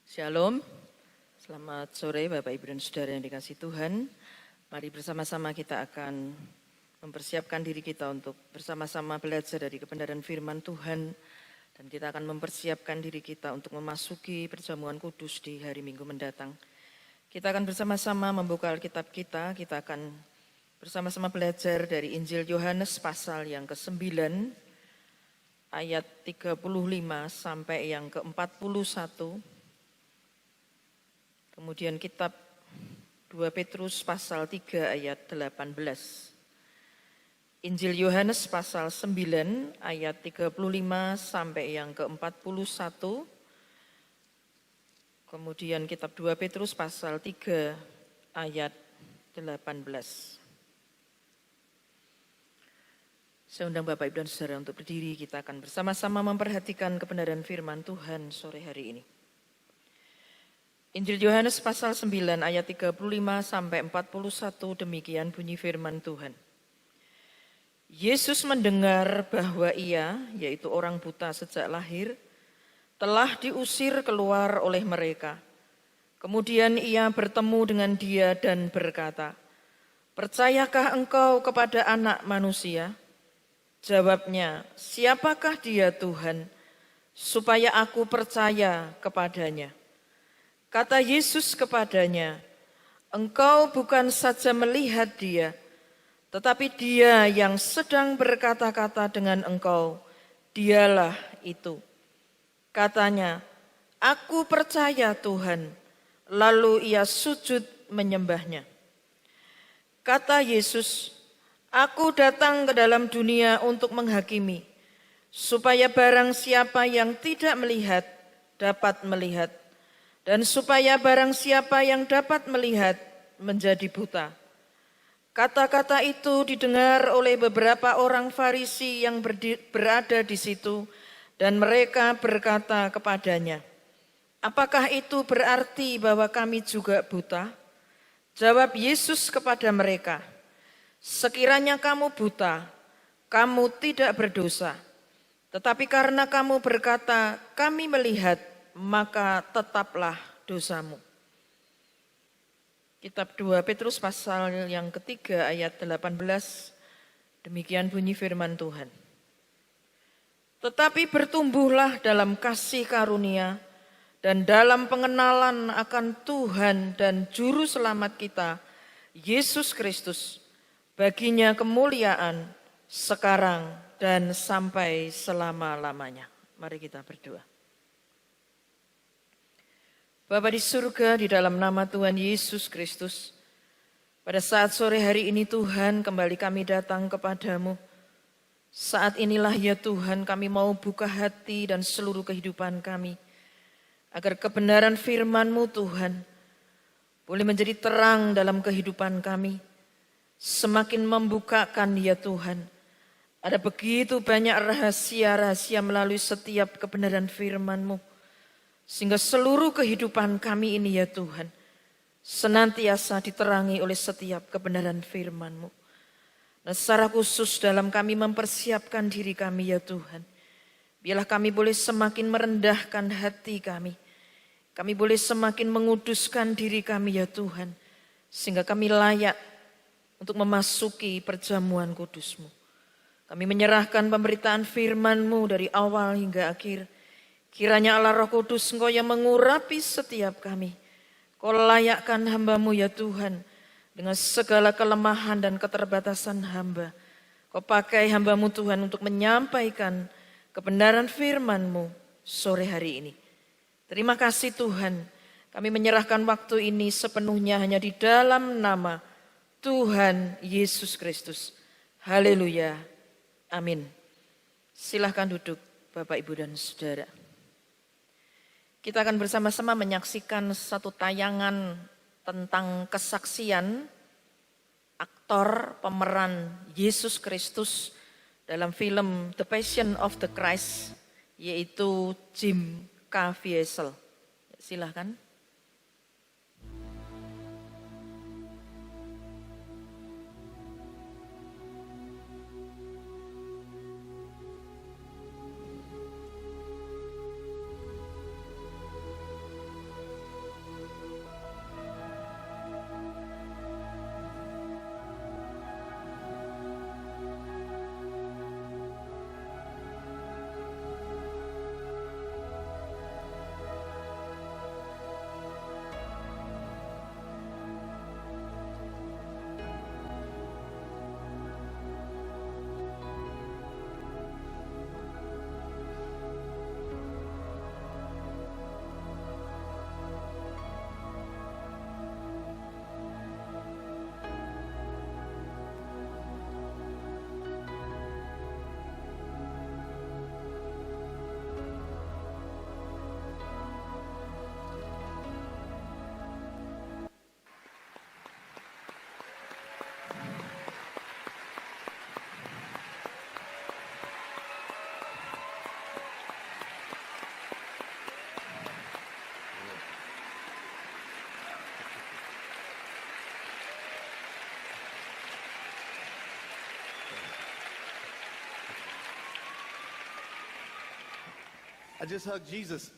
Shalom, selamat sore Bapak Ibu dan Saudara yang dikasihi Tuhan. Mari bersama-sama kita akan mempersiapkan diri kita untuk bersama-sama belajar dari kebenaran firman Tuhan. Dan kita akan mempersiapkan diri kita untuk memasuki perjamuan kudus di hari Minggu mendatang. Kita akan bersama-sama membuka Alkitab kita akan bersama-sama belajar dari Injil Yohanes pasal yang ke-9 ayat 35 sampai yang ke-41. Kemudian kitab 2 Petrus pasal 3 ayat 18. Injil Yohanes pasal 9 ayat 35 sampai yang ke-41. Kemudian kitab 2 Petrus pasal 3 ayat 18. Saya undang Bapak Ibu dan Saudara untuk berdiri, kita akan bersama-sama memperhatikan kebenaran firman Tuhan sore hari ini. Injil Yohanes pasal 9 ayat 35 sampai 41, demikian bunyi firman Tuhan. Yesus mendengar bahwa ia, yaitu orang buta sejak lahir, telah diusir keluar oleh mereka. Kemudian ia bertemu dengan dia dan berkata, "Percayakah engkau kepada Anak Manusia?" Jawabnya, "Siapakah dia Tuhan, supaya aku percaya kepadanya?" Kata Yesus kepadanya, "Engkau bukan saja melihat dia, tetapi dia yang sedang berkata-kata dengan engkau, dialah itu." Katanya, "Aku percaya Tuhan." Lalu ia sujud menyembahnya. Kata Yesus, "Aku datang ke dalam dunia untuk menghakimi, supaya barang siapa yang tidak melihat dapat melihat, dan supaya barang siapa yang dapat melihat menjadi buta." Kata-kata itu didengar oleh beberapa orang Farisi yang berada di situ, dan mereka berkata kepadanya, "Apakah itu berarti bahwa kami juga buta?" Jawab Yesus kepada mereka, "Sekiranya kamu buta, kamu tidak berdosa. Tetapi karena kamu berkata, 'Kami melihat,' maka tetaplah dosamu." Kitab 2 Petrus pasal yang ketiga ayat 18, demikian bunyi firman Tuhan. "Tetapi bertumbuhlah dalam kasih karunia dan dalam pengenalan akan Tuhan dan Juru Selamat kita, Yesus Kristus. Baginya kemuliaan sekarang dan sampai selama-lamanya." Mari kita berdoa. Bapa di surga, di dalam nama Tuhan Yesus Kristus, pada saat sore hari ini Tuhan, kembali kami datang kepadamu. Saat inilah ya Tuhan, kami mau buka hati dan seluruh kehidupan kami, agar kebenaran firman-Mu Tuhan boleh menjadi terang dalam kehidupan kami, semakin membukakan ya Tuhan. Ada begitu banyak rahasia-rahasia melalui setiap kebenaran firman-Mu, sehingga seluruh kehidupan kami ini ya Tuhan, senantiasa diterangi oleh setiap kebenaran firman-Mu. Dan secara khusus dalam kami mempersiapkan diri kami ya Tuhan, biarlah kami boleh semakin merendahkan hati kami. Kami boleh semakin menguduskan diri kami ya Tuhan, sehingga kami layak untuk memasuki perjamuan kudus-Mu. Kami menyerahkan pemberitaan firman-Mu dari awal hingga akhir. Kiranya Allah Roh Kudus Engkau yang mengurapi setiap kami. Kau layakkan hamba-Mu ya Tuhan, dengan segala kelemahan dan keterbatasan hamba. Kau pakai hamba-Mu Tuhan untuk menyampaikan kebenaran firman-Mu sore hari ini. Terima kasih Tuhan, kami menyerahkan waktu ini sepenuhnya hanya di dalam nama Tuhan Yesus Kristus. Haleluya, amin. Silahkan duduk Bapak, Ibu, dan Saudara. Kita akan bersama-sama menyaksikan satu tayangan tentang kesaksian aktor pemeran Yesus Kristus dalam film The Passion of the Christ, yaitu Jim Caviezel. Silahkan. I just hugged Jesus.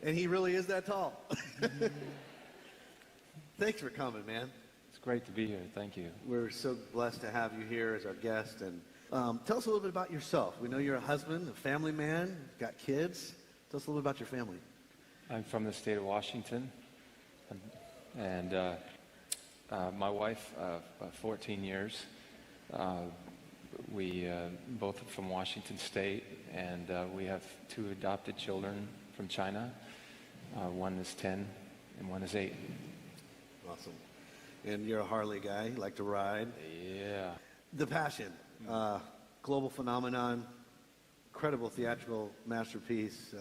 And he really is that tall. Thanks for coming, man. It's great to be here. Thank you. We're so blessed to have you here as our guest. And tell us a little bit about yourself. We know you're a husband, a family man, got kids. Tell us a little bit about your family. I'm from the state of Washington, and my wife, 14 years. We both are from Washington State, and we have 2 adopted children from China. One is 10, and one is 8. Awesome. And you're a Harley guy, you like to ride. Yeah. The Passion, global phenomenon, incredible theatrical masterpiece,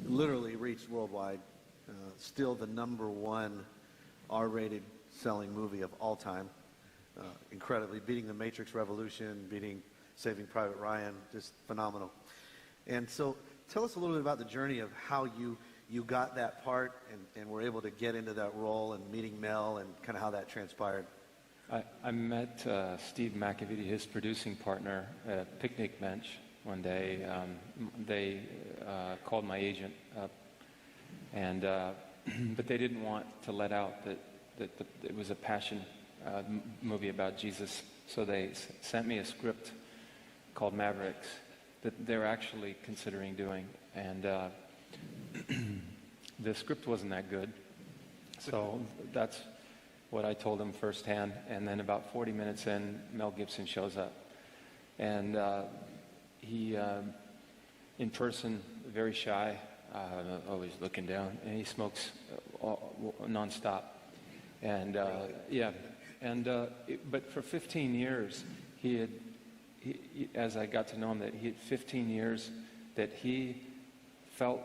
literally reached worldwide, still the #1 R-rated selling movie of all time, incredibly, beating The Matrix Revolution, beating Saving Private Ryan, just phenomenal. And so tell us a little bit about the journey of how you got that part and were able to get into that role and meeting Mel and kind of how that transpired. I met Steve McAvity, his producing partner, at a picnic bench one day. They called my agent up, and but they didn't want to let out that it was a passion movie about Jesus. So they sent me a script called Mavericks that they're actually considering doing. And the script wasn't that good. So that's what I told him firsthand. And then about 40 minutes in, Mel Gibson shows up. And he, in person, very shy, always looking down, and he smokes nonstop. And but for 15 years, he, as I got to know him, that he had 15 years that he felt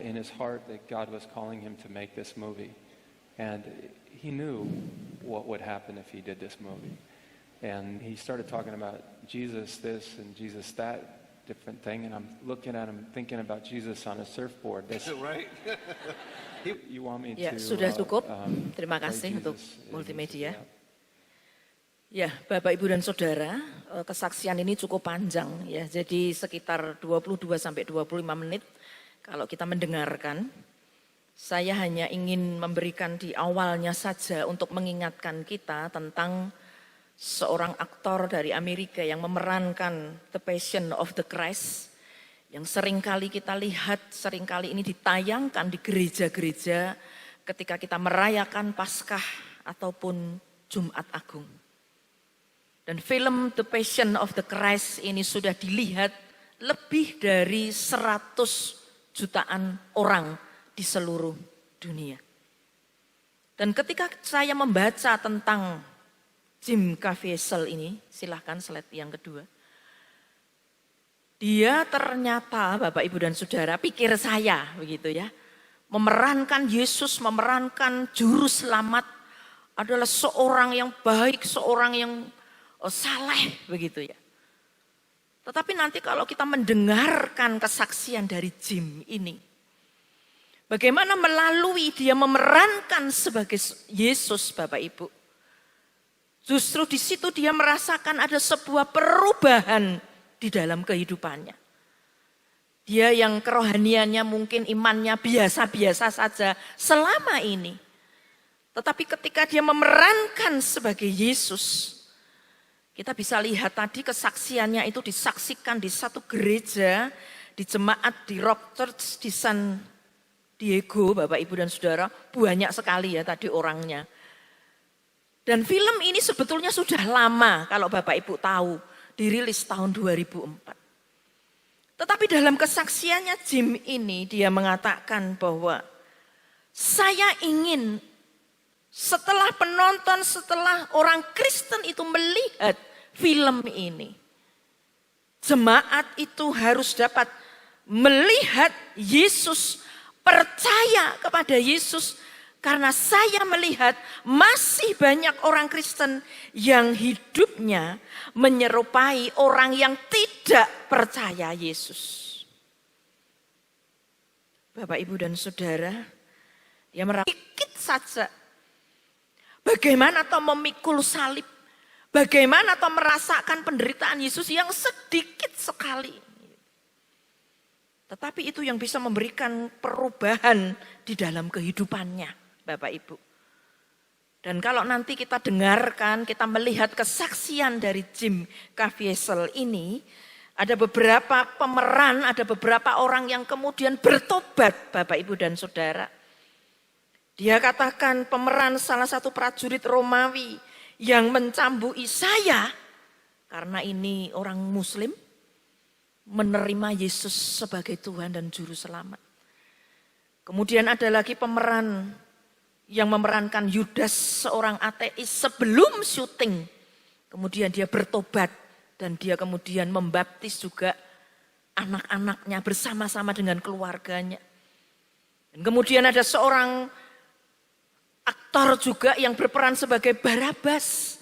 in his heart that God was calling him to make this movie. And he knew what would happen if he did this movie. And he started talking about Jesus this and Jesus that, different thing. And I'm looking at him thinking about Jesus on a surfboard. Is it right? You want me Ya, to, sudah cukup. Terima play kasih untuk Jesus in multimedia. this? Ya, Bapak, Ibu, dan Saudara, kesaksian ini cukup panjang ya. Jadi sekitar 22 sampai 25 menit kalau kita mendengarkan. Saya hanya ingin memberikan di awalnya saja untuk mengingatkan kita tentang seorang aktor dari Amerika yang memerankan The Passion of the Christ, yang seringkali kita lihat, seringkali ini ditayangkan di gereja-gereja ketika kita merayakan Paskah ataupun Jumat Agung. Dan film The Passion of the Christ ini sudah dilihat lebih dari 100 jutaan orang di seluruh dunia. Dan ketika saya membaca tentang Jim Caviezel ini, silahkan slide yang kedua. Dia ternyata, Bapak, Ibu, dan Saudara, pikir saya begitu ya, memerankan Yesus, memerankan juru selamat adalah seorang yang baik, seorang yang saleh begitu ya. Tetapi nanti kalau kita mendengarkan kesaksian dari Jim ini, bagaimana melalui dia memerankan sebagai Yesus, Bapak Ibu. Justru di situ dia merasakan ada sebuah perubahan di dalam kehidupannya. Dia yang kerohaniannya mungkin imannya biasa-biasa saja selama ini. Tetapi ketika dia memerankan sebagai Yesus, kita bisa lihat tadi kesaksiannya itu disaksikan di satu gereja, di jemaat di Rock Church di San Diego, Bapak, Ibu, dan Saudara, banyak sekali ya tadi orangnya. Dan film ini sebetulnya sudah lama kalau Bapak Ibu tahu, dirilis tahun 2004. Tetapi dalam kesaksiannya Jim ini dia mengatakan bahwa saya ingin setelah penonton, setelah orang Kristen itu melihat film ini, jemaat itu harus dapat melihat Yesus, percaya kepada Yesus, karena saya melihat masih banyak orang Kristen yang hidupnya menyerupai orang yang tidak percaya Yesus. Bapak, Ibu, dan Saudara, dia merasa sedikit saja bagaimana toh memikul salib, Bagaimana atau merasakan penderitaan Yesus yang sedikit sekali. Tetapi itu yang bisa memberikan perubahan di dalam kehidupannya, Bapak Ibu. Dan kalau nanti kita dengarkan, kita melihat kesaksian dari Jim Caviezel ini, ada beberapa pemeran, ada beberapa orang yang kemudian bertobat, Bapak Ibu dan Saudara. Dia katakan pemeran salah satu prajurit Romawi yang mencambuk saya, karena ini orang Muslim, menerima Yesus sebagai Tuhan dan Juru Selamat. Kemudian ada lagi pemeran yang memerankan Yudas, seorang ateis sebelum syuting. Kemudian dia bertobat dan dia kemudian membaptis juga anak-anaknya bersama-sama dengan keluarganya. Dan kemudian ada seorang aktor juga yang berperan sebagai Barabas.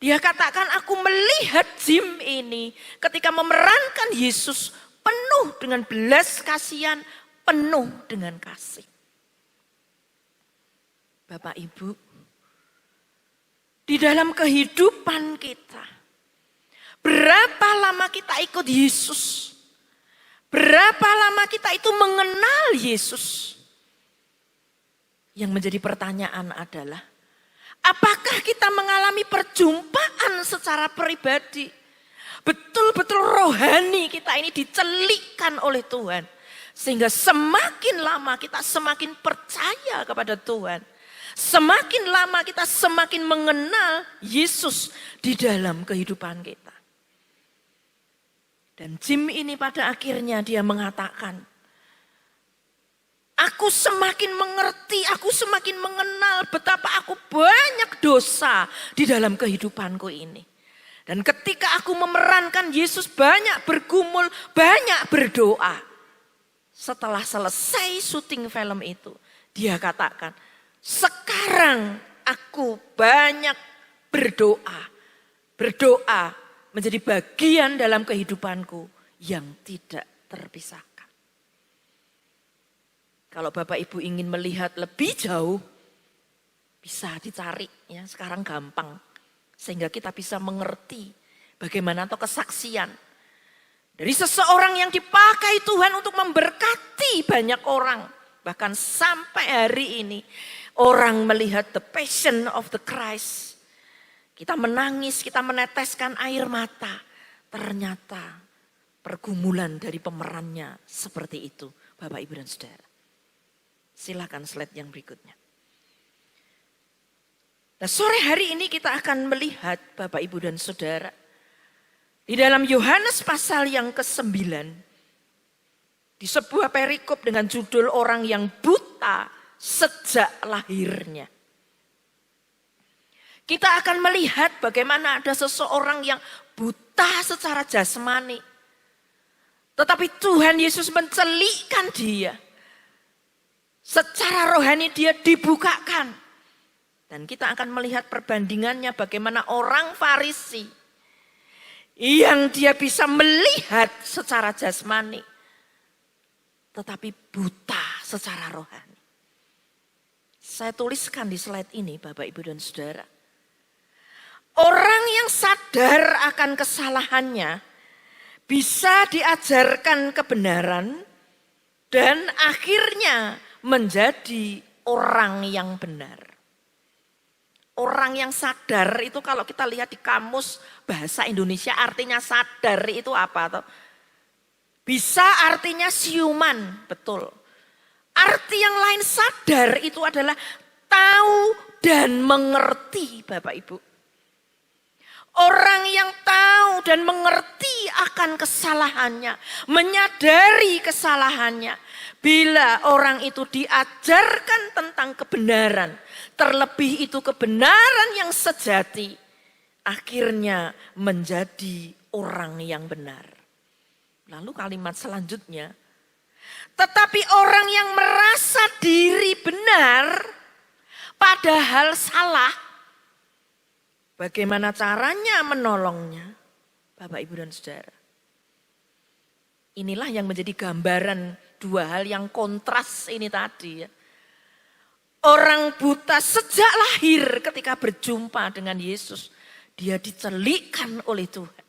Dia katakan, aku melihat Jim ini ketika memerankan Yesus penuh dengan belas kasihan, penuh dengan kasih. Bapak Ibu, di dalam kehidupan kita, berapa lama kita ikut Yesus? Berapa lama kita itu mengenal Yesus? Yang menjadi pertanyaan adalah, apakah kita mengalami perjumpaan secara pribadi? Betul-betul rohani kita ini dicelikkan oleh Tuhan. Sehingga semakin lama kita semakin percaya kepada Tuhan. Semakin lama kita semakin mengenal Yesus di dalam kehidupan kita. Dan Jim ini pada akhirnya dia mengatakan, aku semakin mengerti, aku semakin mengenal betapa aku banyak dosa di dalam kehidupanku ini. Dan ketika aku memerankan Yesus, banyak bergumul, banyak berdoa. Setelah selesai syuting film itu, dia katakan, sekarang aku banyak berdoa. Berdoa menjadi bagian dalam kehidupanku yang tidak terpisahkan. Kalau Bapak Ibu ingin melihat lebih jauh, bisa dicari ya, sekarang gampang. Sehingga kita bisa mengerti bagaimana atau kesaksian dari seseorang yang dipakai Tuhan untuk memberkati banyak orang. Bahkan sampai hari ini orang melihat the passion of the Christ. Kita menangis, kita meneteskan air mata. Ternyata pergumulan dari pemerannya seperti itu, Bapak Ibu dan Saudara. Silakan slide yang berikutnya. Nah, sore hari ini kita akan melihat Bapak Ibu dan Saudara. Di dalam Yohanes pasal yang ke-9. Di sebuah perikop dengan judul orang yang buta sejak lahirnya. Kita akan melihat bagaimana ada seseorang yang buta secara jasmani. Tetapi Tuhan Yesus mencelikkan dia. Secara rohani dia dibukakan. Dan kita akan melihat perbandingannya bagaimana orang Farisi. Yang dia bisa melihat secara jasmani. Tetapi buta secara rohani. Saya tuliskan di slide ini Bapak Ibu dan Saudara. Orang yang sadar akan kesalahannya. Bisa diajarkan kebenaran. Dan akhirnya menjadi orang yang benar. Orang yang sadar itu kalau kita lihat di kamus bahasa Indonesia artinya sadar itu apa? Bisa artinya siuman, betul. Arti yang lain sadar itu adalah tahu dan mengerti Bapak Ibu. Orang yang tahu dan mengerti akan kesalahannya, menyadari kesalahannya. Bila orang itu diajarkan tentang kebenaran, terlebih itu kebenaran yang sejati, akhirnya menjadi orang yang benar. Lalu kalimat selanjutnya, tetapi orang yang merasa diri benar, padahal salah, bagaimana caranya menolongnya? Bapak, Ibu, dan Saudara. Inilah yang menjadi gambaran dua hal yang kontras ini tadi ya. Orang buta sejak lahir ketika berjumpa dengan Yesus. Dia dicelikkan oleh Tuhan.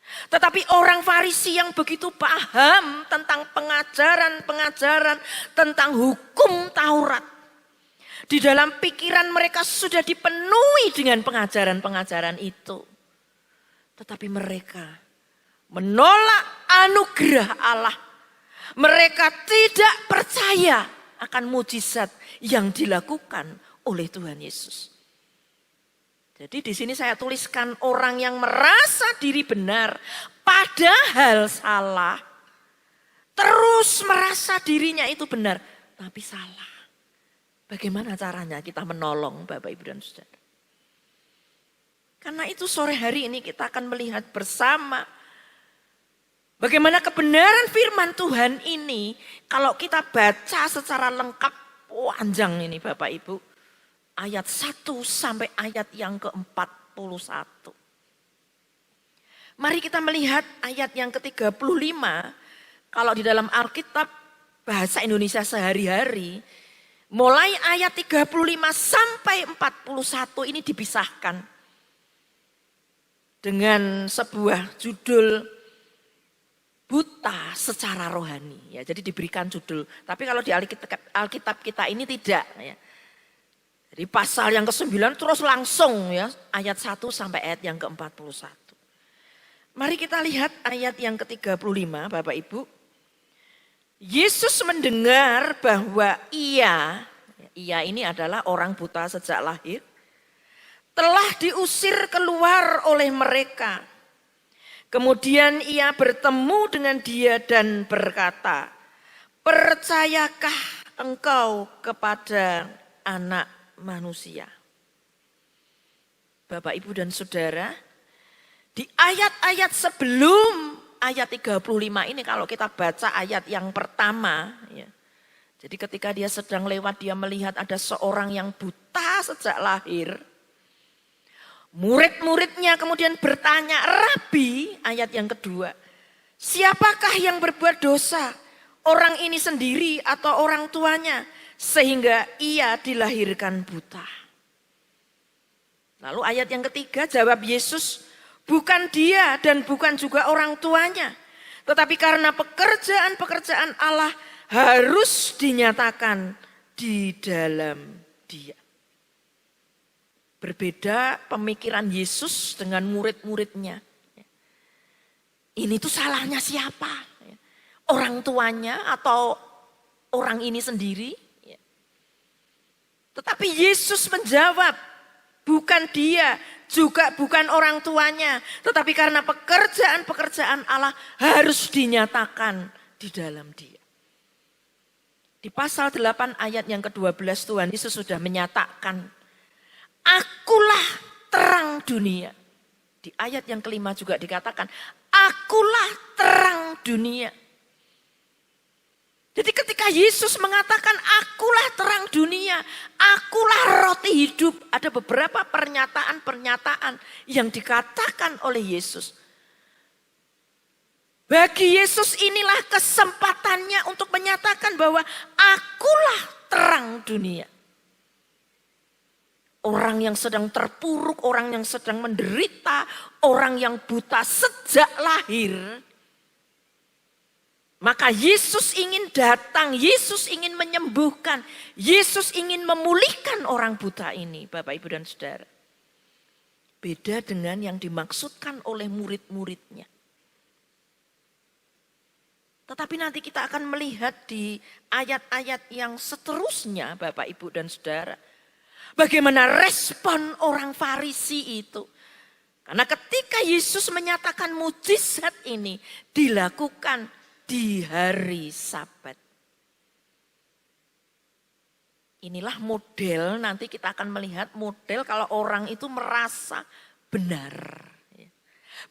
Tetapi orang Farisi yang begitu paham tentang pengajaran-pengajaran tentang hukum Taurat. Di dalam pikiran mereka sudah dipenuhi dengan pengajaran-pengajaran itu. Tetapi mereka menolak anugerah Allah. Mereka tidak percaya akan mujizat yang dilakukan oleh Tuhan Yesus. Jadi di sini saya tuliskan orang yang merasa diri benar padahal salah. Terus merasa dirinya itu benar tapi salah. Bagaimana caranya kita menolong Bapak Ibu dan Saudara? Karena itu sore hari ini kita akan melihat bersama bagaimana kebenaran firman Tuhan ini kalau kita baca secara lengkap panjang ini Bapak Ibu. Ayat 1 sampai ayat yang ke-41. Mari kita melihat ayat yang ke-35. Kalau di dalam Alkitab bahasa Indonesia sehari-hari, mulai ayat 35 sampai 41 ini dipisahkan. Dengan sebuah judul buta secara rohani. Ya, jadi diberikan judul. Tapi kalau di Alkitab kita ini tidak. Ya. Jadi pasal yang ke-9 terus langsung ya ayat 1 sampai ayat yang ke-41. Mari kita lihat ayat yang ke-35 Bapak Ibu. Yesus mendengar bahwa ia ini adalah orang buta sejak lahir, telah diusir keluar oleh mereka. Kemudian ia bertemu dengan dia dan berkata, "Percayakah engkau kepada Anak Manusia?" Bapak, Ibu, dan Saudara, di ayat-ayat sebelum ayat 35 ini kalau kita baca ayat yang pertama, ya, jadi ketika dia sedang lewat dia melihat ada seorang yang buta sejak lahir. Murid-muridnya kemudian bertanya, "Rabi," ayat yang kedua, "siapakah yang berbuat dosa? Orang ini sendiri atau orang tuanya? Sehingga ia dilahirkan buta." Lalu ayat yang ketiga jawab Yesus, "Bukan dia dan bukan juga orang tuanya. Tetapi karena pekerjaan-pekerjaan Allah harus dinyatakan di dalam dia." Berbeda pemikiran Yesus dengan murid-muridnya. Ini tuh salahnya siapa? Orang tuanya atau orang ini sendiri? Tetapi Yesus menjawab, bukan dia, juga bukan orang tuanya. Tetapi karena pekerjaan-pekerjaan Allah harus dinyatakan di dalam dia. Di pasal 8 ayat yang ke-12 Tuhan Yesus sudah menyatakan, "Akulah terang dunia." Di ayat yang kelima juga dikatakan, "Akulah terang dunia." Jadi ketika Yesus mengatakan akulah terang dunia, akulah roti hidup. Ada beberapa pernyataan-pernyataan yang dikatakan oleh Yesus. Bagi Yesus inilah kesempatannya untuk menyatakan bahwa akulah terang dunia. Orang yang sedang terpuruk, orang yang sedang menderita, orang yang buta sejak lahir. Maka Yesus ingin datang, Yesus ingin menyembuhkan, Yesus ingin memulihkan orang buta ini, Bapak, Ibu, dan Saudara. Beda dengan yang dimaksudkan oleh murid-muridnya. Tetapi nanti kita akan melihat di ayat-ayat yang seterusnya, Bapak, Ibu, dan Saudara. Bagaimana respon orang Farisi itu. Karena ketika Yesus menyatakan mujizat ini dilakukan di hari Sabat. Inilah model, nanti kita akan melihat model kalau orang itu merasa benar.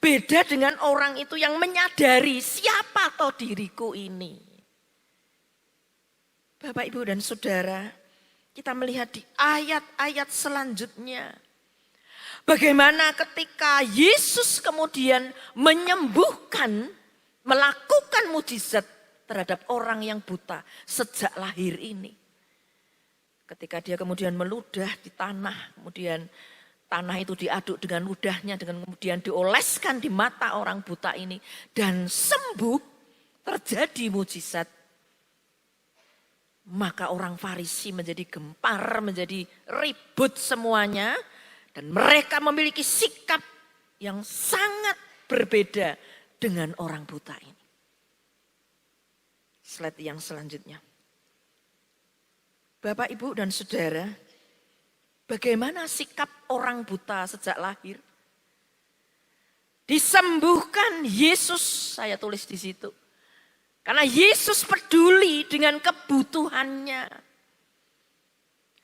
Beda dengan orang itu yang menyadari siapa toh diriku ini. Bapak, Ibu, dan Saudara, kita melihat di ayat-ayat selanjutnya. Bagaimana ketika Yesus kemudian menyembuhkan, melakukan mujizat terhadap orang yang buta sejak lahir ini. Ketika dia kemudian meludah di tanah, kemudian Tanah itu diaduk dengan mudahnya, dengan kemudian dioleskan di mata orang buta ini. Dan sembuh, terjadi mujizat. Maka orang Farisi menjadi gempar, menjadi ribut semuanya. Dan mereka memiliki sikap yang sangat berbeda dengan orang buta ini. Slide yang selanjutnya. Bapak, Ibu, dan Saudara, bagaimana sikap orang buta sejak lahir? Disembuhkan Yesus, saya tulis di situ. Karena Yesus peduli dengan kebutuhannya.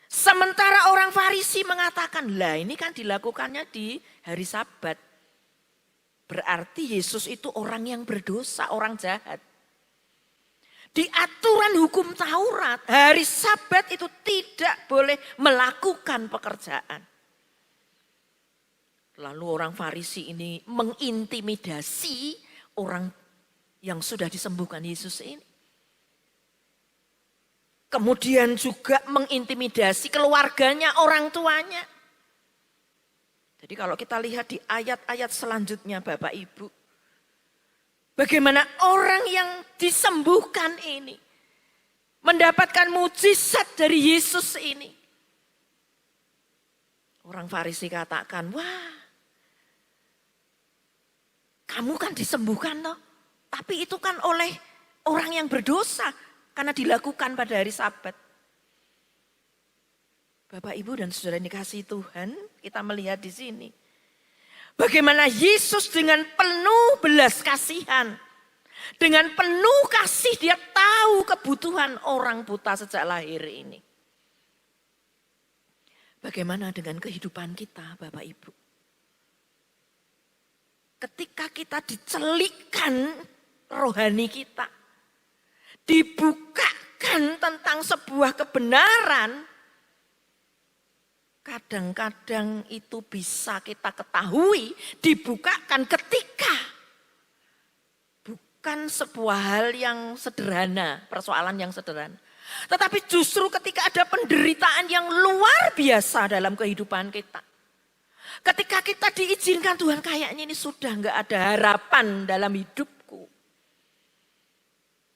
Sementara orang Farisi mengatakan, lah ini kan dilakukannya di hari Sabat. Berarti Yesus itu orang yang berdosa, orang jahat. Di aturan hukum Taurat, hari Sabat itu tidak boleh melakukan pekerjaan. Lalu orang Farisi ini mengintimidasi orang yang sudah disembuhkan Yesus ini. Kemudian juga mengintimidasi keluarganya, orang tuanya. Jadi kalau kita lihat di ayat-ayat selanjutnya Bapak Ibu. Bagaimana orang yang disembuhkan ini mendapatkan mujizat dari Yesus ini. Orang Farisi katakan, wah kamu kan disembuhkan loh. Tapi itu kan oleh orang yang berdosa karena dilakukan pada hari Sabat. Bapak, Ibu, dan Saudara yang dikasihi Tuhan, kita melihat di sini. Bagaimana Yesus dengan penuh belas kasihan, dengan penuh kasih dia tahu kebutuhan orang buta sejak lahir ini. Bagaimana dengan kehidupan kita, Bapak Ibu? Ketika kita dicelikkan rohani kita, dibukakan tentang sebuah kebenaran, kadang-kadang itu bisa kita ketahui, dibukakan ketika bukan sebuah hal yang sederhana, persoalan yang sederhana. Tetapi justru ketika ada penderitaan yang luar biasa dalam kehidupan kita. Ketika kita diizinkan Tuhan kayaknya ini sudah enggak ada harapan dalam hidupku.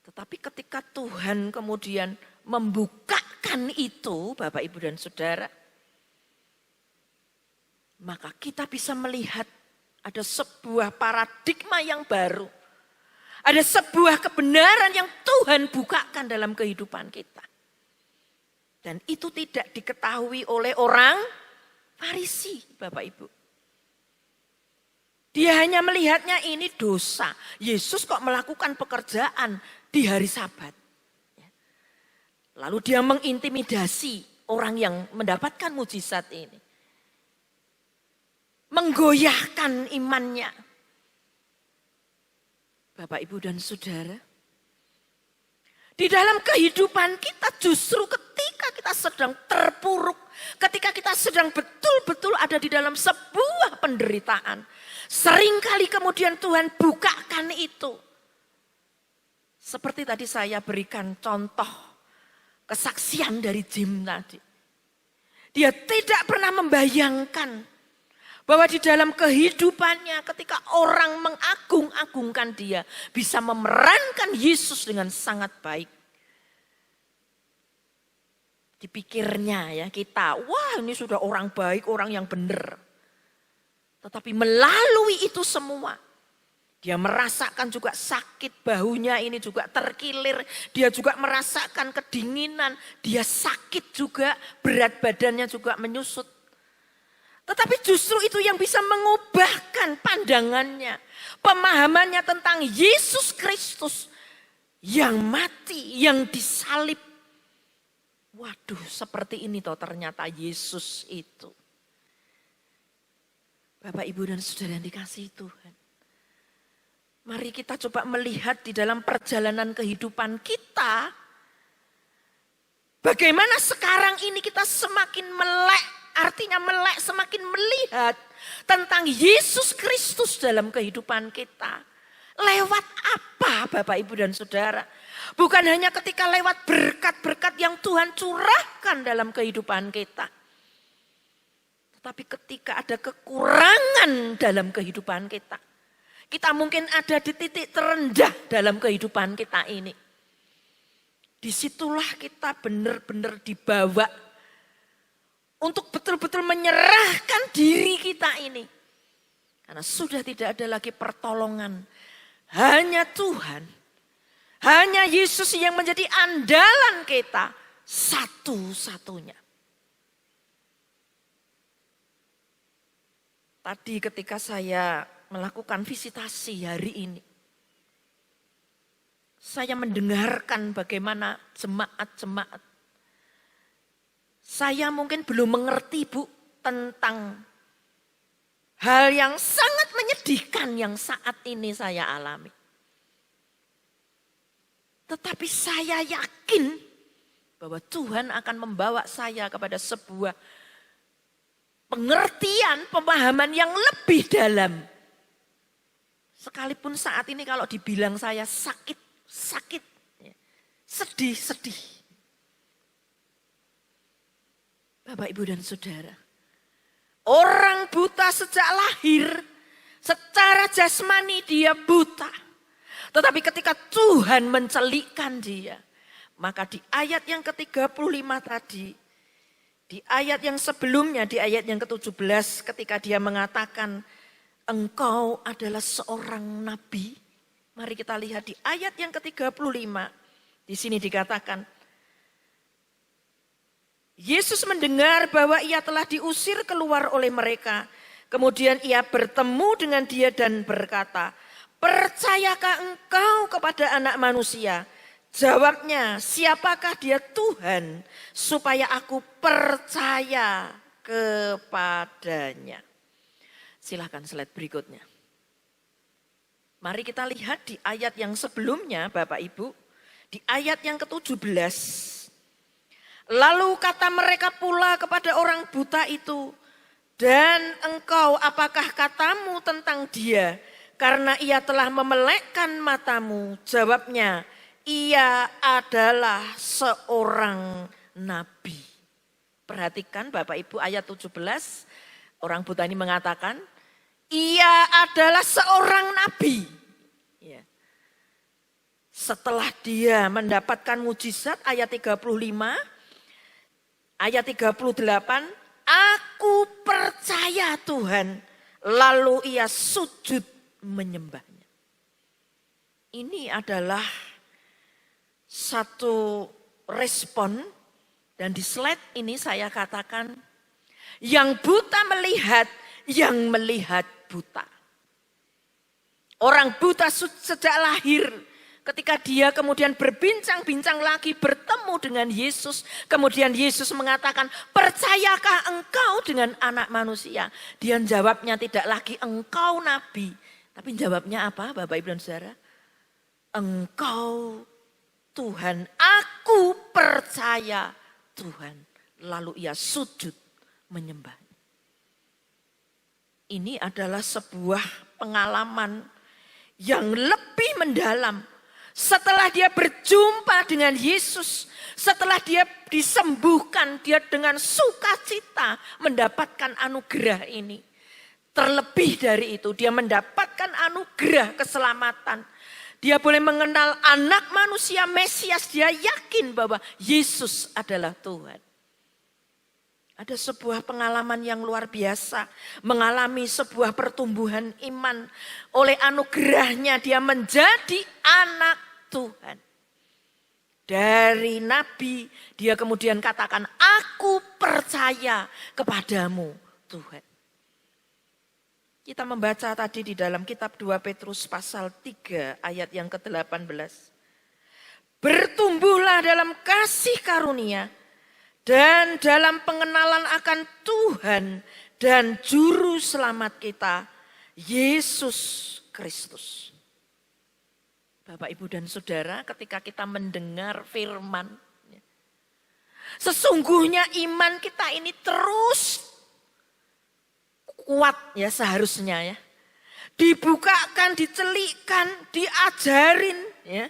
Tetapi ketika Tuhan kemudian membukakan itu, Bapak, Ibu, dan Saudara, maka kita bisa melihat ada sebuah paradigma yang baru. Ada sebuah kebenaran yang Tuhan bukakan dalam kehidupan kita. Dan itu tidak diketahui oleh orang Farisi, Bapak Ibu. Dia hanya melihatnya ini dosa. Yesus kok melakukan pekerjaan di hari Sabat. Lalu dia mengintimidasi orang yang mendapatkan mujizat ini. Menggoyahkan imannya. Bapak, Ibu, dan Saudara. Di dalam kehidupan kita justru ketika kita sedang terpuruk. Ketika kita sedang betul-betul ada di dalam sebuah penderitaan. Seringkali kemudian Tuhan bukakan itu. Seperti tadi saya berikan contoh kesaksian dari Jim tadi. Dia tidak pernah membayangkan bahwa di dalam kehidupannya ketika orang mengagung-agungkan dia, bisa memerankan Yesus dengan sangat baik. Dipikirnya ya kita, wah ini sudah orang baik, orang yang benar. Tetapi melalui itu semua, dia merasakan juga sakit bahunya ini juga terkilir. Dia juga merasakan kedinginan, dia sakit juga, berat badannya juga menyusut. Tetapi justru itu yang bisa mengubahkan pandangannya. Pemahamannya tentang Yesus Kristus yang mati, yang disalib. Waduh, seperti ini toh ternyata Yesus itu. Bapak, Ibu, dan Saudara yang dikasihi Tuhan. Mari kita coba melihat di dalam perjalanan kehidupan kita. Bagaimana sekarang ini kita semakin melek. Artinya melek, semakin melihat tentang Yesus Kristus dalam kehidupan kita. Lewat apa Bapak, Ibu, dan Saudara? Bukan hanya ketika lewat berkat-berkat yang Tuhan curahkan dalam kehidupan kita. Tetapi ketika ada kekurangan dalam kehidupan kita, kita mungkin ada di titik terendah dalam kehidupan kita ini. Disitulah kita benar-benar dibawa untuk betul-betul menyerahkan diri kita ini. Karena sudah tidak ada lagi pertolongan. Hanya Tuhan, hanya Yesus yang menjadi andalan kita satu-satunya. Tadi ketika saya melakukan visitasi hari ini, saya mendengarkan bagaimana jemaat-jemaat. Saya mungkin belum mengerti, Bu, tentang hal yang sangat menyedihkan yang saat ini saya alami. Tetapi saya yakin bahwa Tuhan akan membawa saya kepada sebuah pengertian, pemahaman yang lebih dalam. Sekalipun saat ini kalau dibilang saya sakit, sedih. Bapak, Ibu, dan Saudara. Orang buta sejak lahir, secara jasmani dia buta. Tetapi ketika Tuhan mencelikkan dia, maka di ayat yang ke-35 tadi, di ayat yang sebelumnya, di ayat yang ke-17 ketika dia mengatakan, engkau adalah seorang nabi. Mari kita lihat di ayat yang ke-35, di sini dikatakan, Yesus mendengar bahwa ia telah diusir keluar oleh mereka. Kemudian ia bertemu dengan dia dan berkata, percayakah engkau kepada Anak Manusia? Jawabnya, siapakah dia Tuhan supaya aku percaya kepadanya? Silakan slide berikutnya. Mari kita lihat di ayat yang sebelumnya, Bapak Ibu. Di ayat yang ke-17. Lalu kata mereka pula kepada orang buta itu, dan engkau apakah katamu tentang dia? Karena ia telah memelekkan matamu. Jawabnya, ia adalah seorang nabi. Perhatikan Bapak Ibu ayat 17, orang buta ini mengatakan, ia adalah seorang nabi. Ya. Setelah dia mendapatkan mujizat ayat 35, ayat 38, aku percaya Tuhan. Lalu ia sujud menyembahnya. Ini adalah satu respon, dan di slide ini saya katakan, yang buta melihat, yang melihat buta. Orang buta sejak lahir, ketika dia kemudian berbincang-bincang lagi bertemu dengan Yesus. Kemudian Yesus mengatakan, percayakah engkau dengan Anak Manusia? Dia jawabnya tidak lagi engkau nabi. Tapi jawabnya apa Bapak Ibu dan Saudara? Engkau Tuhan, aku percaya Tuhan. Lalu ia sujud menyembah. Ini adalah sebuah pengalaman yang lebih mendalam. Setelah dia berjumpa dengan Yesus, setelah dia disembuhkan, dia dengan sukacita mendapatkan anugerah ini. Terlebih dari itu, dia mendapatkan anugerah keselamatan. Dia boleh mengenal Anak Manusia Mesias, dia yakin bahwa Yesus adalah Tuhan. Ada sebuah pengalaman yang luar biasa, mengalami sebuah pertumbuhan iman. Oleh anugerahnya dia menjadi anak Tuhan. Dari nabi dia kemudian katakan, aku percaya kepadamu Tuhan. Kita membaca tadi di dalam kitab 2 Petrus pasal 3 ayat yang ke-18. Bertumbuhlah dalam kasih karunia dan dalam pengenalan akan Tuhan dan Juru Selamat kita, Yesus Kristus. Bapak, Ibu, dan Saudara, ketika kita mendengar firman, sesungguhnya iman kita ini terus kuat ya seharusnya ya. Dibukakan, dicelikkan, diajarin ya.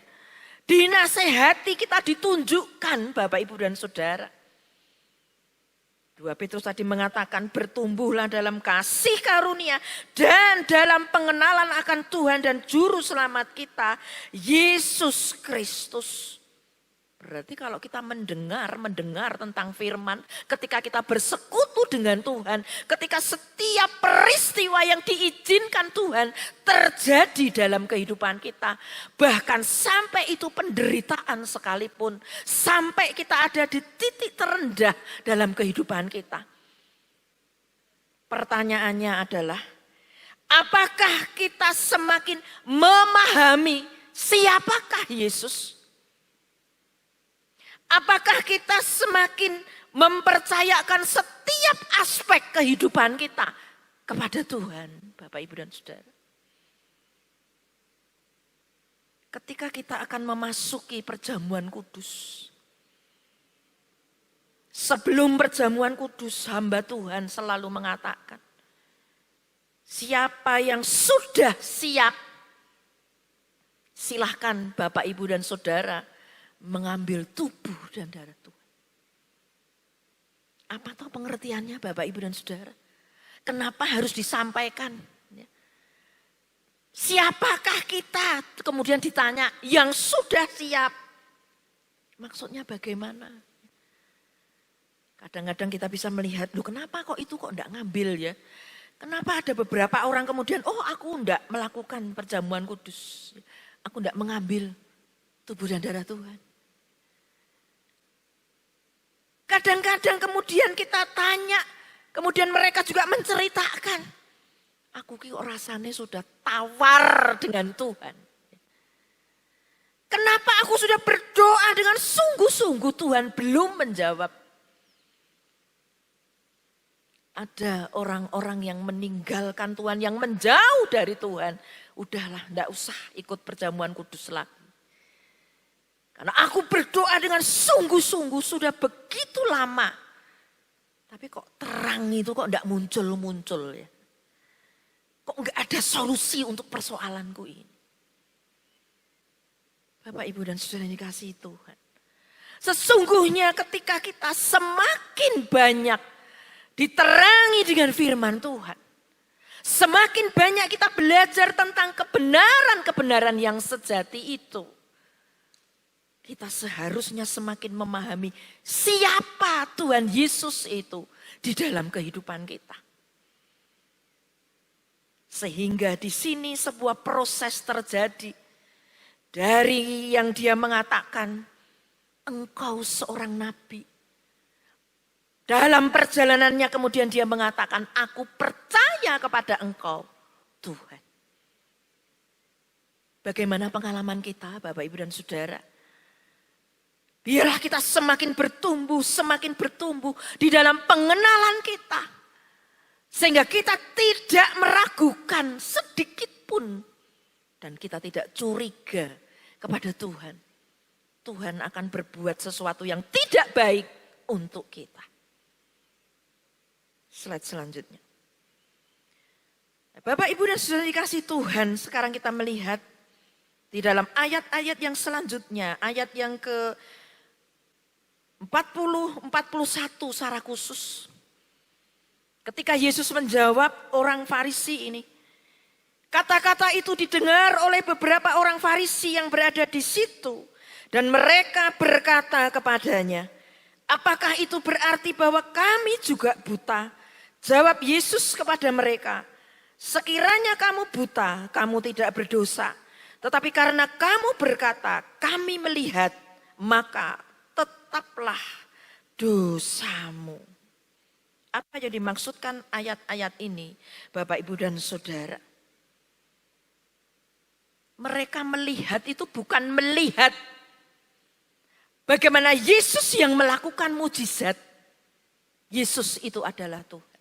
Dinasehati, kita ditunjukkan Bapak, Ibu, dan Saudara. 2 Petrus tadi mengatakan bertumbuhlah dalam kasih karunia dan dalam pengenalan akan Tuhan dan Juru Selamat kita, Yesus Kristus. Berarti kalau kita mendengar tentang firman, ketika kita bersekutu dengan Tuhan, ketika setiap peristiwa yang diizinkan Tuhan terjadi dalam kehidupan kita, bahkan sampai itu penderitaan sekalipun, sampai kita ada di titik terendah dalam kehidupan kita. Pertanyaannya adalah, apakah kita semakin memahami siapakah Yesus? Apakah kita semakin mempercayakan setiap aspek kehidupan kita kepada Tuhan, Bapak, Ibu, dan Saudara? Ketika kita akan memasuki perjamuan kudus, sebelum perjamuan kudus, hamba Tuhan selalu mengatakan, siapa yang sudah siap, silahkan Bapak, Ibu, dan Saudara mengambil tubuh dan darah Tuhan. Apa tahu pengertiannya Bapak, Ibu, dan Saudara? Kenapa harus disampaikan? Siapakah kita? Kemudian ditanya, yang sudah siap. Maksudnya bagaimana? Kadang-kadang kita bisa melihat, loh kenapa kok itu kok enggak ngambil ya? Kenapa ada beberapa orang kemudian, oh aku enggak melakukan perjamuan kudus. Aku enggak mengambil tubuh dan darah Tuhan. Kadang-kadang kemudian kita tanya, kemudian mereka juga menceritakan, aku kok rasanya sudah tawar dengan Tuhan. Kenapa aku sudah berdoa dengan sungguh-sungguh Tuhan belum menjawab? Ada orang-orang yang meninggalkan Tuhan, yang menjauh dari Tuhan. Udahlah, enggak usah ikut perjamuan kudus lagi. Karena aku berdoa dengan sungguh-sungguh sudah begitu lama. Tapi kok terang itu kok enggak muncul-muncul ya. Kok enggak ada solusi untuk persoalanku ini. Bapak, Ibu, dan Saudara yang dikasihi Tuhan. Sesungguhnya ketika kita semakin banyak diterangi dengan firman Tuhan. Semakin banyak kita belajar tentang kebenaran-kebenaran yang sejati itu. Kita seharusnya semakin memahami siapa Tuhan Yesus itu di dalam kehidupan kita. Sehingga di sini sebuah proses terjadi. Dari yang dia mengatakan, engkau seorang nabi. Dalam perjalanannya kemudian dia mengatakan, aku percaya kepada engkau Tuhan. Bagaimana pengalaman kita Bapak, Ibu, dan Saudara? Biarlah kita semakin bertumbuh di dalam pengenalan kita. Sehingga kita tidak meragukan sedikit pun. Dan kita tidak curiga kepada Tuhan. Tuhan akan berbuat sesuatu yang tidak baik untuk kita. Slide selanjutnya. Bapak, Ibu, dan Saudara dikasih Tuhan, sekarang kita melihat di dalam ayat-ayat yang selanjutnya, ayat yang ke 41 secara khusus. Ketika Yesus menjawab orang Farisi ini, kata-kata itu didengar oleh beberapa orang Farisi yang berada di situ. Dan mereka berkata kepadanya, apakah itu berarti bahwa kami juga buta? Jawab Yesus kepada mereka, sekiranya kamu buta, kamu tidak berdosa. Tetapi karena kamu berkata, kami melihat, maka tetaplah dosamu. Apa yang dimaksudkan ayat-ayat ini, Bapak, Ibu, dan Saudara? Mereka melihat itu bukan melihat bagaimana Yesus yang melakukan mujizat. Yesus itu adalah Tuhan.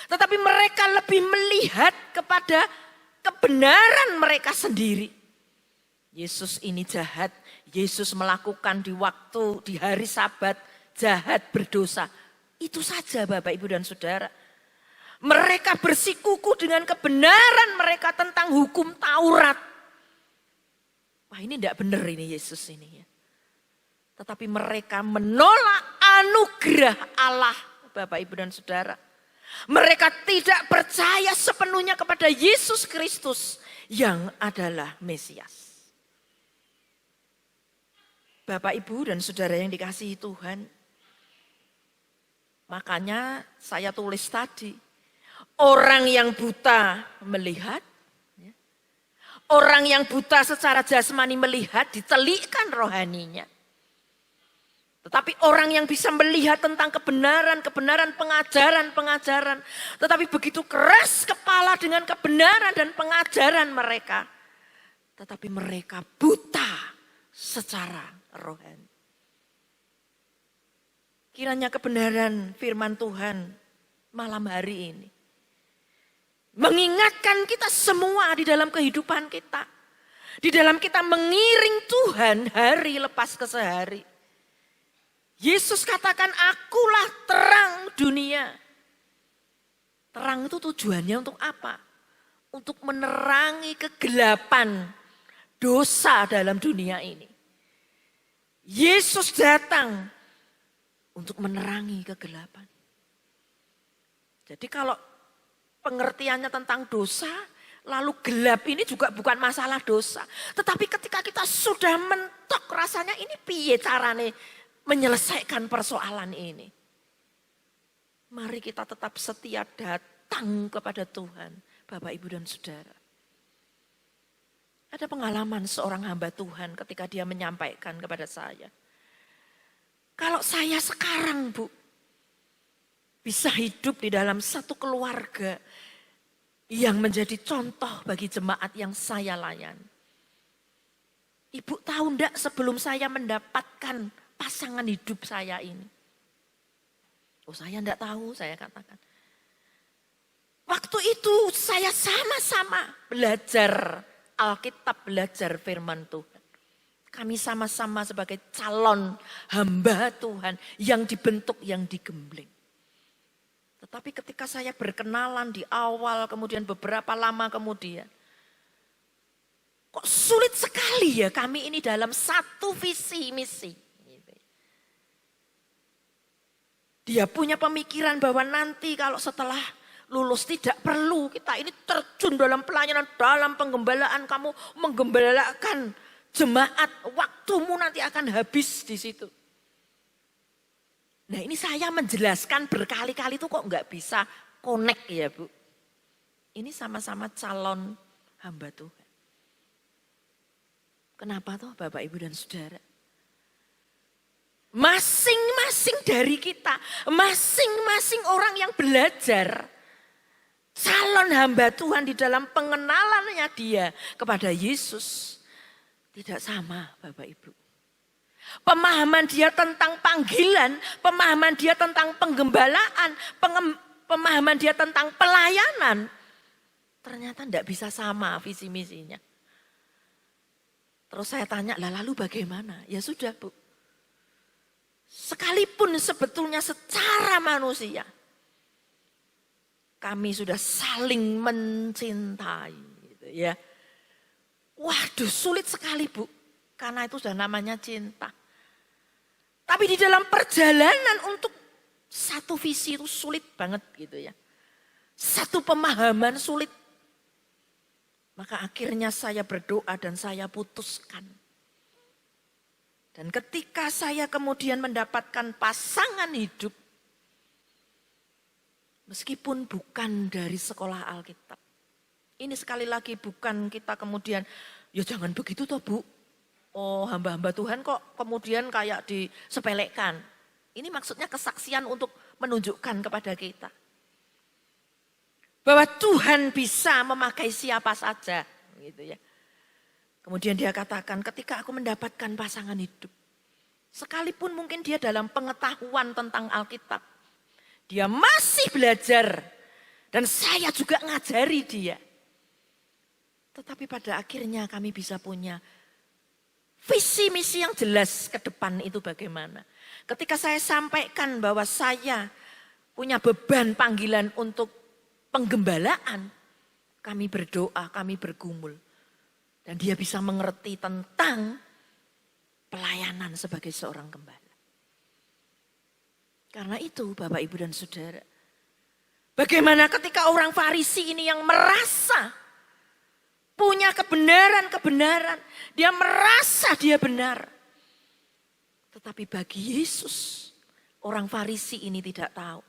Tetapi mereka lebih melihat kepada kebenaran mereka sendiri. Yesus ini jahat. Yesus melakukan di hari Sabat jahat, berdosa. Itu saja Bapak, Ibu, dan Saudara. Mereka bersikukuh dengan kebenaran mereka tentang hukum Taurat. Wah, ini tidak benar ini Yesus ini ya. Tetapi mereka menolak anugerah Allah Bapak, Ibu, dan Saudara. Mereka tidak percaya sepenuhnya kepada Yesus Kristus yang adalah Mesias. Bapak, Ibu, dan Saudara yang dikasihi Tuhan, makanya saya tulis tadi, orang yang buta melihat, orang yang buta secara jasmani melihat, ditelikkan rohaninya. Tetapi orang yang bisa melihat tentang kebenaran, pengajaran, tetapi begitu keras kepala dengan kebenaran dan pengajaran mereka, tetapi mereka buta secara rohani. Kiranya kebenaran firman Tuhan malam hari ini mengingatkan kita semua di dalam kehidupan kita, di dalam kita mengiring Tuhan hari lepas ke sehari. Yesus katakan, akulah terang dunia. Terang itu tujuannya untuk apa? Untuk menerangi kegelapan dosa dalam dunia ini. Yesus datang untuk menerangi kegelapan. Jadi kalau pengertiannya tentang dosa, lalu gelap ini juga bukan masalah dosa. Tetapi ketika kita sudah mentok rasanya ini piye carane menyelesaikan persoalan ini. Mari kita tetap setia datang kepada Tuhan, Bapak, Ibu, dan Saudara. Ada pengalaman seorang hamba Tuhan ketika dia menyampaikan kepada saya. Kalau saya sekarang, Bu, bisa hidup di dalam satu keluarga yang menjadi contoh bagi jemaat yang saya layani. Ibu tahu enggak sebelum saya mendapatkan pasangan hidup saya ini? Oh, saya enggak tahu, saya katakan. Waktu itu saya sama-sama belajar Alkitab, belajar firman Tuhan. Kami sama-sama sebagai calon hamba Tuhan yang dibentuk, yang digembleng. Tetapi ketika saya berkenalan di awal, kemudian beberapa lama kemudian, kok sulit sekali ya kami ini dalam satu visi misi. Dia punya pemikiran bahwa nanti kalau setelah lulus tidak perlu kita ini terjun dalam pelayanan, dalam penggembalaan, kamu menggembalakan jemaat, waktumu nanti akan habis di situ. Nah ini saya menjelaskan berkali-kali itu kok nggak bisa connect ya Bu. Ini sama-sama calon hamba Tuhan. Kenapa toh Bapak, Ibu, dan Saudara? Masing-masing dari kita, masing-masing orang yang belajar, calon hamba Tuhan di dalam pengenalannya dia kepada Yesus, tidak sama Bapak, Ibu. Pemahaman dia tentang panggilan, pemahaman dia tentang penggembalaan, pemahaman dia tentang pelayanan, ternyata tidak bisa sama visi misinya. Terus saya tanya, lalu bagaimana? Ya sudah Bu. Sekalipun sebetulnya secara manusia, kami sudah saling mencintai. Gitu ya. Waduh sulit sekali Bu, karena itu sudah namanya cinta. Tapi di dalam perjalanan untuk satu visi itu sulit banget gitu ya. Satu pemahaman sulit. Maka akhirnya saya berdoa dan saya putuskan. Dan ketika saya kemudian mendapatkan pasangan hidup, meskipun bukan dari sekolah Alkitab. Ini sekali lagi bukan kita kemudian, ya jangan begitu toh Bu. Oh hamba-hamba Tuhan kok kemudian kayak disepelekan. Ini maksudnya kesaksian untuk menunjukkan kepada kita. Bahwa Tuhan bisa memakai siapa saja. Gitu ya. Kemudian dia katakan ketika aku mendapatkan pasangan hidup. Sekalipun mungkin dia dalam pengetahuan tentang Alkitab. Dia masih belajar. Dan saya juga ngajari dia. Tetapi pada akhirnya kami bisa punya visi misi yang jelas ke depan itu bagaimana. Ketika saya sampaikan bahwa saya punya beban panggilan untuk penggembalaan. Kami berdoa, kami bergumul. Dan dia bisa mengerti tentang pelayanan sebagai seorang gembala. Karena itu Bapak, Ibu, dan Saudara. Bagaimana ketika orang Farisi ini yang merasa punya kebenaran-kebenaran. Dia merasa dia benar. Tetapi bagi Yesus, orang Farisi ini tidak tahu.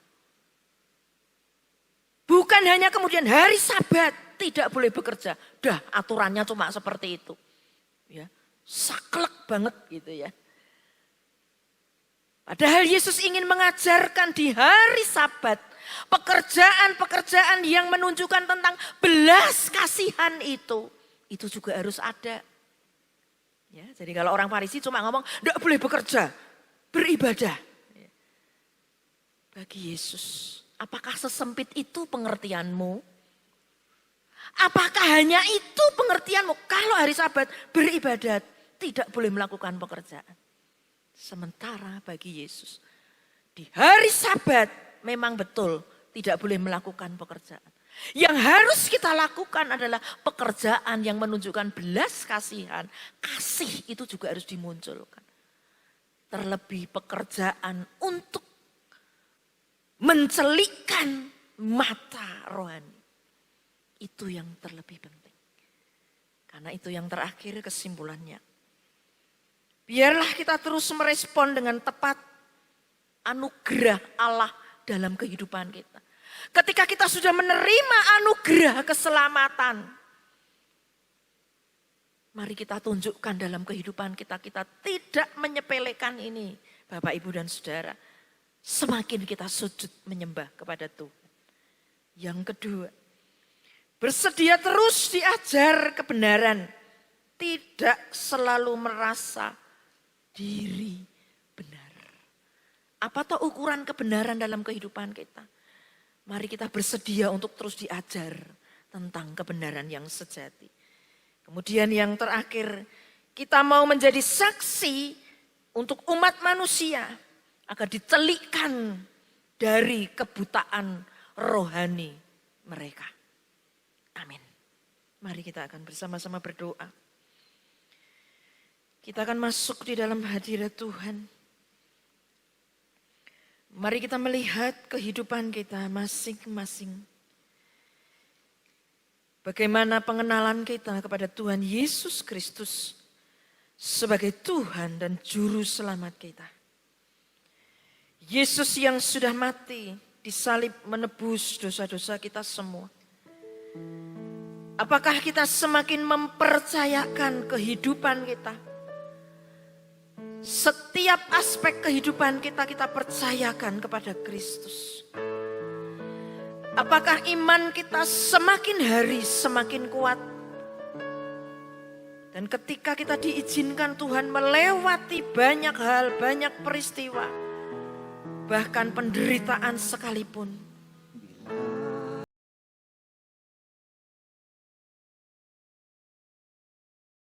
Bukan hanya kemudian hari Sabat tidak boleh bekerja. Dah aturannya cuma seperti itu. Ya, saklek banget gitu ya. Padahal Yesus ingin mengajarkan di hari Sabat pekerjaan-pekerjaan yang menunjukkan tentang belas kasihan itu juga harus ada. Ya, jadi kalau orang Farisi cuma ngomong, tidak boleh bekerja, beribadah. Bagi Yesus, apakah sesempit itu pengertianmu? Apakah hanya itu pengertianmu? Kalau hari Sabat beribadat, tidak boleh melakukan pekerjaan. Sementara bagi Yesus, di hari Sabat memang betul tidak boleh melakukan pekerjaan. Yang harus kita lakukan adalah pekerjaan yang menunjukkan belas kasihan. Kasih itu juga harus dimunculkan. Terlebih pekerjaan untuk mencelikkan mata rohani. Itu yang terlebih penting. Karena itu yang terakhir kesimpulannya. Biarlah kita terus merespon dengan tepat anugerah Allah dalam kehidupan kita. Ketika kita sudah menerima anugerah keselamatan, mari kita tunjukkan dalam kehidupan kita. Kita tidak menyepelekan ini, Bapak, Ibu, dan Saudara. Semakin kita sujud menyembah kepada Tuhan. Yang kedua, bersedia terus diajar kebenaran. Tidak selalu merasa diri benar. Apa tuh ukuran kebenaran dalam kehidupan kita? Mari kita bersedia untuk terus diajar tentang kebenaran yang sejati. Kemudian yang terakhir, kita mau menjadi saksi untuk umat manusia agar ditelikkan dari kebutaan rohani mereka. Amin. Mari kita akan bersama-sama berdoa. Kita akan masuk di dalam hadirat Tuhan. Mari kita melihat kehidupan kita masing-masing. Bagaimana pengenalan kita kepada Tuhan Yesus Kristus sebagai Tuhan dan Juru Selamat kita. Yesus yang sudah mati disalib menebus dosa-dosa kita semua. Apakah kita semakin mempercayakan kehidupan kita? Setiap aspek kehidupan kita percayakan kepada Kristus. Apakah iman kita semakin hari semakin kuat? Dan ketika kita diizinkan Tuhan melewati banyak hal, banyak peristiwa, bahkan penderitaan sekalipun,